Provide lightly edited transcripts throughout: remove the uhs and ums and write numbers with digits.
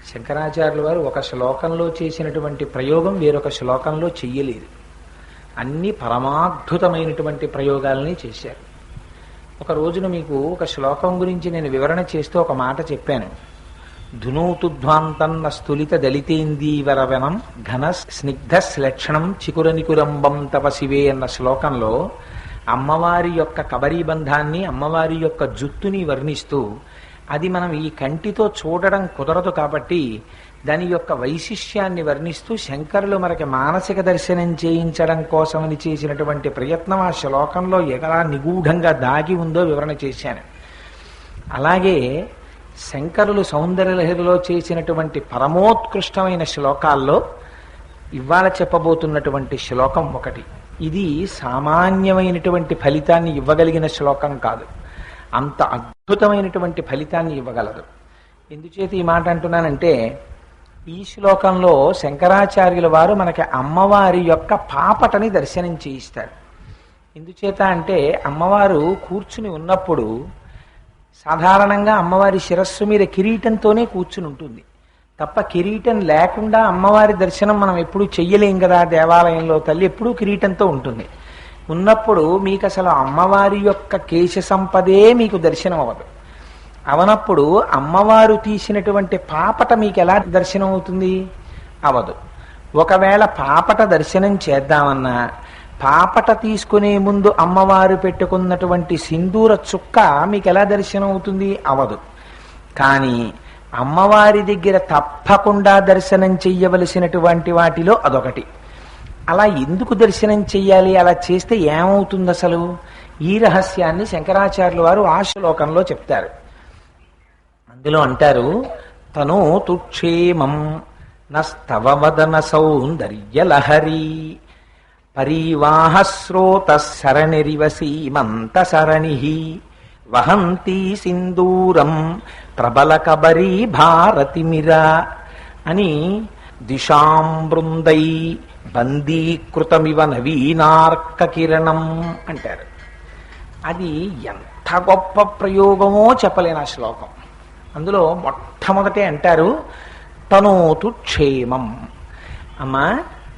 శంకరాచార్యుల వారు ఒక శ్లోకంలో చేసినటువంటి ప్రయోగం వేరొక శ్లోకంలో చెయ్యలేదు. అన్ని పరమాద్భుతమైనటువంటి ప్రయోగాలని చేశారు. ఒక రోజున మీకు ఒక శ్లోకం గురించి నేను వివరణ చేస్తూ ఒక మాట చెప్పాను. ధునూతుధ్వాంతన్న స్థులిత దళితేందీవరవనం ఘన స్నిగ్ధ శ్లక్షణం చికురనికురంబం తప శివే అన్న శ్లోకంలో అమ్మవారి యొక్క కబరీబంధాన్ని, అమ్మవారి యొక్క జుత్తుని వర్ణిస్తూ, అది మనం ఈ కంటితో చూడడం కుదరదు కాబట్టి దాని యొక్క వైశిష్యాన్ని వర్ణిస్తూ శంకరులు మనకి మానసిక దర్శనం చేయించడం కోసమని చేసినటువంటి ప్రయత్నం ఆ శ్లోకంలో ఎలా నిగూఢంగా దాగి ఉందో వివరణ చేశాను. అలాగే శంకరులు సౌందర్యలహరిలో చేసినటువంటి పరమోత్కృష్టమైన శ్లోకాల్లో ఇవాళ చెప్పబోతున్నటువంటి శ్లోకం ఒకటి. ఇది సామాన్యమైనటువంటి ఫలితాన్ని ఇవ్వగలిగిన శ్లోకం కాదు, అంత అద్భుతమైనటువంటి ఫలితాన్ని ఇవ్వగలదు. ఎందుచేత ఈ మాట అంటున్నానంటే, ఈ శ్లోకంలో శంకరాచార్యుల వారు మనకి అమ్మవారి యొక్క పాపటని దర్శనం చేయిస్తారు. ఎందుచేత అంటే అమ్మవారు కూర్చుని ఉన్నప్పుడు సాధారణంగా అమ్మవారి శిరస్సు మీద కిరీటంతోనే కూర్చుని ఉంటుంది తప్ప కిరీటం లేకుండా అమ్మవారి దర్శనం మనం ఎప్పుడూ చెయ్యలేం కదా. దేవాలయంలో తల్లి ఎప్పుడూ కిరీటంతో ఉంటుంది. ఉన్నప్పుడు మీకు అసలు అమ్మవారి యొక్క కేశ సంపదే మీకు దర్శనం అవ్వదు. అవనప్పుడు అమ్మవారు తీసినటువంటి పాపట మీకు ఎలా దర్శనం అవుతుంది? అవదు. ఒకవేళ పాపట దర్శనం చేద్దామన్నా పాపట తీసుకునే ముందు అమ్మవారు పెట్టుకున్నటువంటి సింధూర చుక్క మీకు ఎలా దర్శనం అవుతుంది? అవదు. కానీ అమ్మవారి దగ్గర తప్పకుండా దర్శనం చెయ్యవలసినటువంటి వాటిలో అదొకటి. అలా ఎందుకు దర్శనం చెయ్యాలి? అలా చేస్తే ఏమవుతుంది అసలు? ఈ రహస్యాన్ని శంకరాచార్యుల వారు ఆ శ్లోకంలో చెప్తారు. అందులో అంటారు, తను తుక్షేమం నస్తవవదన సౌందర్యలహరి పరివాహస్రోత సరణిరివసీమంత సరణి వహంతి సింధూరం ప్రబల కబరీ భారతిమిరా అని దిశాం బృందై బందీకృతమివ నవీనార్క కిరణం అంటారు. అది ఎంత గొప్ప ప్రయోగమో చెప్పలేను ఆ శ్లోకం. అందులో మొట్టమొదటే అంటారు, తనోతు క్షేమం, అమ్మా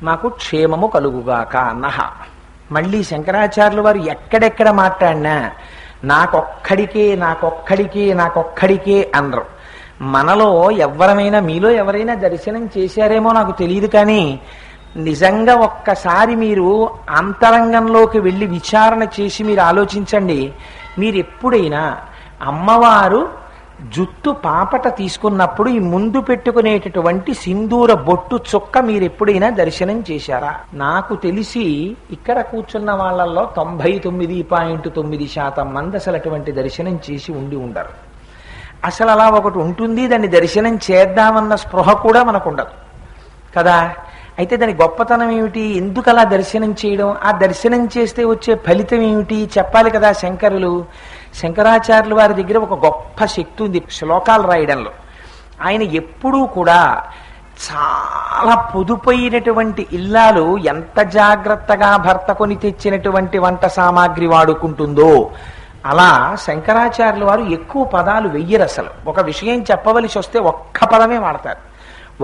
మాకు క్షేమము కలుగుగాక నహ. మళ్ళీ శంకరాచార్యుల వారు ఎక్కడెక్కడ మాట్లాడినా నాకొక్కడికే నాకొక్కడికే నాకొక్కడికే అనరు. మనలో ఎవరమైనా, మీలో ఎవరైనా దర్శనం చేశారేమో నాకు తెలియదు, కానీ నిజంగా ఒక్కసారి మీరు అంతరంగంలోకి వెళ్ళి విచారణ చేసి మీరు ఆలోచించండి. మీరు ఎప్పుడైనా అమ్మవారు జుత్తు పాపట తీసుకున్నప్పుడు ఈ ముందు పెట్టుకునేటటువంటి సింధూర బొట్టు చుక్క మీరు ఎప్పుడైనా దర్శనం చేశారా? నాకు తెలిసి ఇక్కడ కూర్చున్న వాళ్ళల్లో 99.9% మంది అసలు అటువంటి దర్శనం చేసి ఉండి ఉండరు. అసలు అలా ఒకటి ఉంటుంది, దాన్ని దర్శనం చేద్దామన్న స్పృహ కూడా మనకు ఉండదు కదా. అయితే దాని గొప్పతనం ఏమిటి? ఎందుకు అలా దర్శనం చేయడం? ఆ దర్శనం చేస్తే వచ్చే ఫలితం ఏమిటి చెప్పాలి కదా శంకరులు. శంకరాచార్యుల వారి దగ్గర ఒక గొప్ప శక్తి ఉంది శ్లోకాలు రాయడంలో. ఆయన ఎప్పుడూ కూడా చాలా పొదుపైనటువంటి ఇల్లాలు ఎంత జాగ్రత్తగా భర్త కొని తెచ్చినటువంటి వంట సామాగ్రి వాడుకుంటుందో అలా శంకరాచార్యుల వారు ఎక్కువ పదాలు వెయ్యరు. అసలు ఒక విషయం చెప్పవలసి వస్తే ఒక్క పదమే వాడతారు.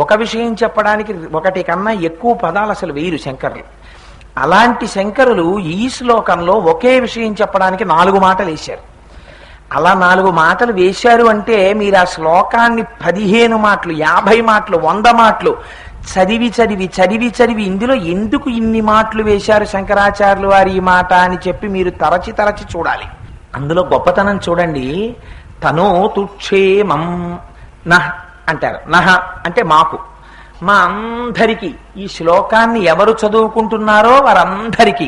ఒక విషయం చెప్పడానికి ఒకటి కన్నా ఎక్కువ పదాలు అసలు వేయరు శంకరులు. అలాంటి శంకరులు ఈ శ్లోకంలో ఒకే విషయం చెప్పడానికి 4 మాటలు వేశారు. అలా 4 మాటలు వేశారు అంటే మీరు ఆ శ్లోకాన్ని 15 మాటలు 50 మాటలు 100 మాటలు చదివి చదివి చదివి చదివి ఇందులో ఎందుకు ఇన్ని మాటలు వేశారు శంకరాచార్యులు వారి ఈ మాట అని చెప్పి మీరు తరచి తరచి చూడాలి. అందులో గొప్పతనం చూడండి. తనో తుక్షేమం నహ అంటారు. నహ అంటే మాకు, మా అందరికీ, ఈ శ్లోకాన్ని ఎవరు చదువుకుంటున్నారో వారందరికీ,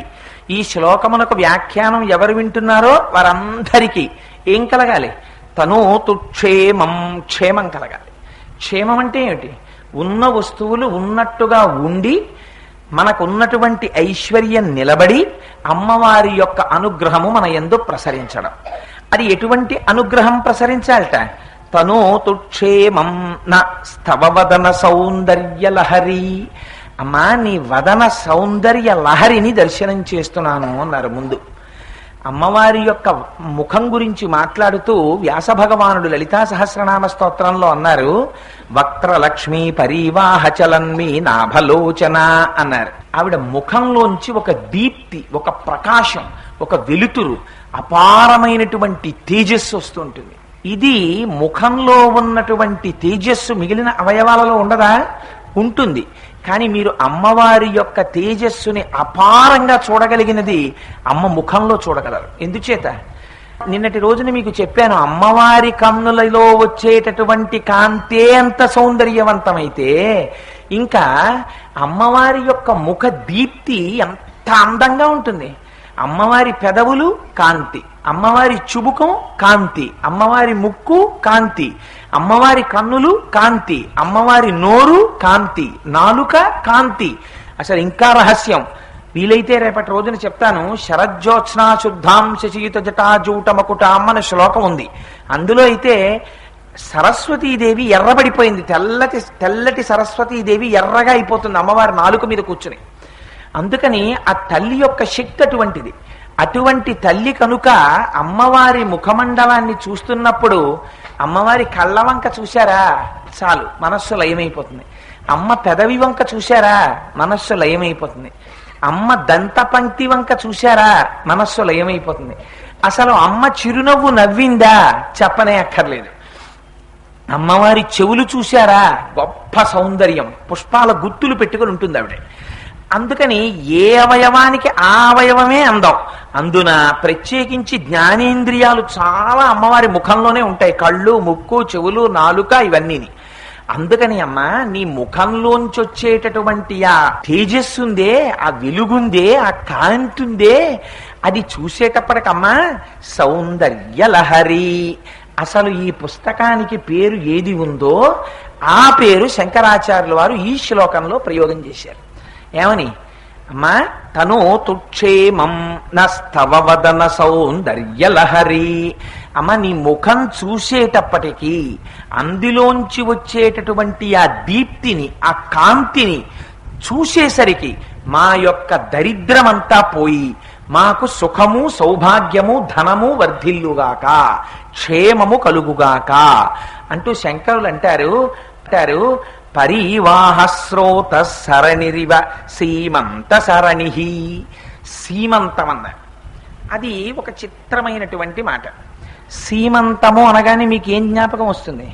ఈ శ్లోకమునకు వ్యాఖ్యానం ఎవరు వింటున్నారో వారందరికీ ఏం కలగాలి? తనోతు క్షేమం, క్షేమం కలగాలి. క్షేమం అంటే ఏమిటి? ఉన్న వస్తువులు ఉన్నట్టుగా ఉండి మనకున్నటువంటి ఐశ్వర్యం నిలబడి అమ్మవారి యొక్క అనుగ్రహము మన యందు ప్రసరించడం. అది ఎటువంటి అనుగ్రహం ప్రసరించాలట? తనోతు క్షేమం న స్తవవదన సౌందర్య లహరి. అమ్మా నీ వదన సౌందర్య లహరిని దర్శనం చేస్తున్నాను అన్నారు ముందు. అమ్మవారి యొక్క ముఖం గురించి మాట్లాడుతూ వ్యాస భగవానుడు లలితా సహస్రనామ స్తోత్రంలో అన్నారు, వక్త్రలక్ష్మీ పరీవాహచలన్మీ నాభలోచన అన్నారు. ఆవిడ ముఖంలోంచి ఒక దీప్తి, ఒక ప్రకాశం, ఒక వెలుతురు, అపారమైనటువంటి తేజస్సు వస్తుంటుంది. ఇది ముఖంలో ఉన్నటువంటి తేజస్సు మిగిలిన అవయవాలలో ఉండదా? ఉంటుంది. కానీ మీరు అమ్మవారి యొక్క తేజస్సుని అపారంగా చూడగలిగినది అమ్మ ముఖంలో చూడగలరు. ఎందుచేత? నిన్నటి రోజున మీకు చెప్పాను, అమ్మవారి కన్నులలో వచ్చేటటువంటి కాంతే అంత సౌందర్యవంతమైతే ఇంకా అమ్మవారి యొక్క ముఖ దీప్తి ఎంత అందంగా ఉంటుంది. అమ్మవారి పెదవులు కాంతి, అమ్మవారి చుబుకం కాంతి, అమ్మవారి ముక్కు కాంతి, అమ్మవారి కన్నులు కాంతి, అమ్మవారి నోరు కాంతి, నాలుక కాంతి. అసలు ఇంకా రహస్యం వీలైతే రేపటి రోజున చెప్తాను. శరజ్యోత్స్నా శుద్ధాం శశీత జటాజూటమకుటాం అన్న శ్లోకం ఉంది. అందులో అయితే సరస్వతీదేవి ఎర్రబడిపోయింది. తెల్లటి సరస్వతీదేవి ఎర్రగా అయిపోతుంది అమ్మవారి నాలుక మీద కూర్చుని. అందుకని ఆ తల్లి యొక్క శక్తి అటువంటిది. అటువంటి తల్లి కనుక అమ్మవారి ముఖమండలాన్ని చూస్తున్నప్పుడు అమ్మవారి కళ్ళ వంక చూశారా చాలు మనస్సు లయమైపోతుంది. అమ్మ పెదవి వంక చూశారా మనస్సు లయమైపోతుంది. అమ్మ దంత పంక్తి వంక చూశారా మనస్సు లయమైపోతుంది. అసలు అమ్మ చిరునవ్వు నవ్విందా చెప్పనే అక్కర్లేదు. అమ్మవారి చెవులు చూశారా గొప్ప సౌందర్యం, పుష్పాల గుత్తులు పెట్టుకుని ఉంటుంది ఆవిడ. అందుకని ఏ అవయవానికి ఆ అవయవమే అందం. అందున ప్రత్యేకించి జ్ఞానేంద్రియాలు చాలా అమ్మవారి ముఖంలోనే ఉంటాయి. కళ్ళు, ముక్కు, చెవులు, నాలుక ఇవన్నీని. అందుకని అమ్మ నీ ముఖంలోంచి వచ్చేటటువంటి ఆ తేజస్సుందే, ఆ వెలుగుందే, ఆ కాంతుందే, అది చూసేటప్పటికమ్మా సౌందర్యలహరి. అసలు ఈ పుస్తకానికి పేరు ఏది ఉందో ఆ పేరు శంకరాచార్యుల వారు ఈ శ్లోకంలో ప్రయోగం చేశారు. ఏమని? అమ్మా తను తుక్షేమం నస్తవవదన సౌందర్యలహరి. అమ్మ నీ ముఖం చూసేటప్పటికీ అందులోంచి వచ్చేటటువంటి ఆ దీప్తిని, ఆ కాంతిని చూసేసరికి మా యొక్క దరిద్రమంతా పోయి మాకు సుఖము, సౌభాగ్యము, ధనము వర్ధిల్లుగాక, క్షేమము కలుగుగాక అంటూ శంకరులు అంటారు. పరీవాహ స్రోత సరణిరివ సీమంత సరణి. సీమంతం అన్నారు. అది ఒక చిత్రమైనటువంటి మాట. సీమంతము అనగానే మీకు ఏం జ్ఞాపకం వస్తుంది?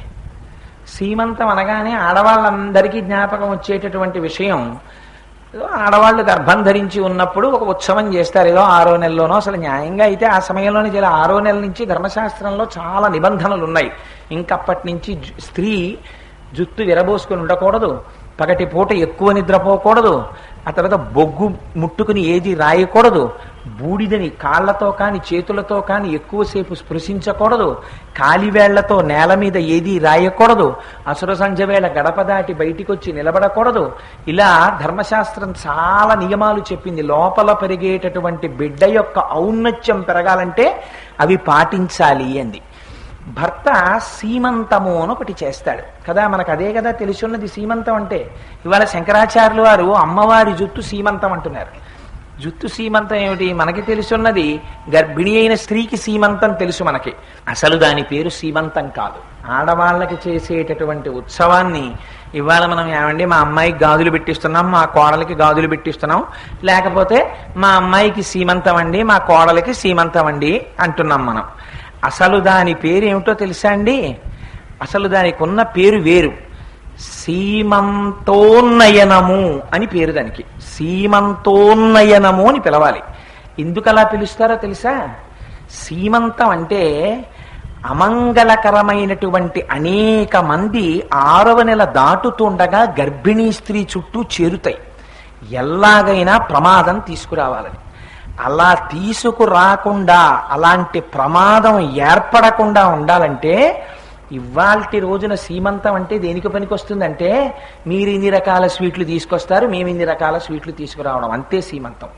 సీమంతం అనగానే ఆడవాళ్ళందరికీ జ్ఞాపకం వచ్చేటటువంటి విషయం, ఆడవాళ్ళు గర్భం ధరించి ఉన్నప్పుడు ఒక ఉత్సవం చేస్తారు, ఏదో 6వ నెలలోనో. అసలు న్యాయంగా అయితే ఆ సమయంలోనే 6వ నెల నుంచి ధర్మశాస్త్రంలో చాలా నిబంధనలు ఉన్నాయి. ఇంకప్పటి నుంచి స్త్రీ జుత్తు విరబోసుకుని ఉండకూడదు, పగటి పూట ఎక్కువ నిద్రపోకూడదు, ఆ తర్వాత బొగ్గు ముట్టుకుని ఏది రాయకూడదు, బూడిదని కాళ్లతో కాని చేతులతో కాని ఎక్కువసేపు స్పృశించకూడదు, కాలివేళ్లతో నేల మీద ఏది రాయకూడదు, అసుర సంధ్య వేళ గడప దాటి బయటికి వచ్చి నిలబడకూడదు. ఇలా ధర్మశాస్త్రం చాలా నియమాలు చెప్పింది. లోపల పెరిగేటటువంటి బిడ్డ యొక్క ఔన్నత్యం పెరగాలంటే అవి పాటించాలి అంది. భర్త సీమంతము అని ఒకటి చేస్తాడు కదా, మనకు అదే కదా తెలుసున్నది సీమంతం అంటే. ఇవాళ శంకరాచార్యులు వారు అమ్మవారి జుత్తు సీమంతం అంటున్నారు. జుత్తు సీమంతం ఏమిటి? మనకి తెలుసున్నది గర్భిణి అయిన స్త్రీకి సీమంతం తెలుసు మనకి. అసలు దాని పేరు సీమంతం కాదు. ఆడవాళ్ళకి చేసేటటువంటి ఉత్సవాన్ని ఇవాళ మనం ఏమండి మా అమ్మాయికి గాజులు పెట్టిస్తున్నాం, మా కోడలికి గాజులు పెట్టిస్తున్నాం, లేకపోతే మా అమ్మాయికి సీమంతం అండి, మా కోడలికి సీమంతం అండి అంటున్నాం మనం. అసలు దాని పేరు ఏమిటో తెలుసా అండి? అసలు దానికి ఉన్న పేరు వేరు. సీమంతోన్నయనము అని పేరు దానికి. సీమంతోన్నయనము అని పిలవాలి. ఎందుకు అలా పిలుస్తారో తెలుసా? సీమంతం అంటే అమంగళకరమైనటువంటి అనేక మంది 6వ నెల దాటుతుండగా గర్భిణీ స్త్రీ చుట్టూ చేరుతాయి. ఎలాగైనా ప్రమాదం తీసుకురావాలని. అలా తీసుకురాకుండా, అలాంటి ప్రమాదం ఏర్పడకుండా ఉండాలంటే ఇవాల్టి రోజున సీమంతం అంటే దేనికి పనికి వస్తుందంటే, మీరు ఇన్ని రకాల స్వీట్లు తీసుకొస్తారు, మేము ఇన్ని రకాల స్వీట్లు తీసుకురావడం, అంతే సీమంతం.